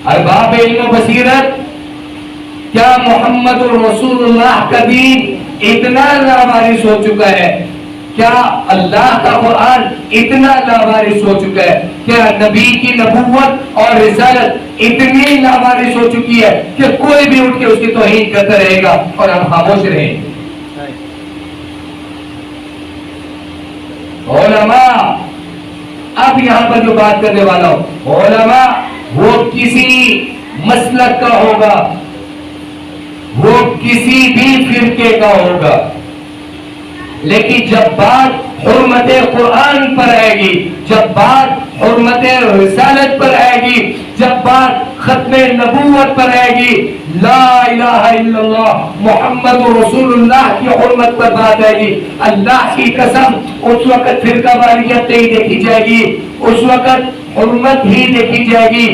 ارباب علم و بصیرت، کیا محمد رسول اللہ کا دین اتنا لاوارث ہو چکا ہے؟ کیا اللہ کا قرآن اتنا لاوارث ہو چکا ہے؟ کیا نبی کی نبوت اور رسالت اتنی لاوارث ہو چکی ہے کہ کوئی بھی اٹھ کے اس کی توہین کرتا رہے گا اور ہم خاموش رہیں گے؟ علماء، اب یہاں پر جو بات کرنے والا ہوں، علماء وہ کسی مسلک کا ہوگا، وہ کسی بھی فرقے کا ہوگا، لیکن جب بات حرمت قرآن پر آئے گی، جب بات حرمت رسالت پر آئے گی، جب بات ختم نبوت پر آئے گی، لا الہ الا اللہ محمد رسول اللہ کی حرمت پر بات آئے گی، اللہ کی قسم اس وقت فرقہ واریت نہیں دیکھی جائے گی، اس وقت حرمت ہی دیکھی جائے گی۔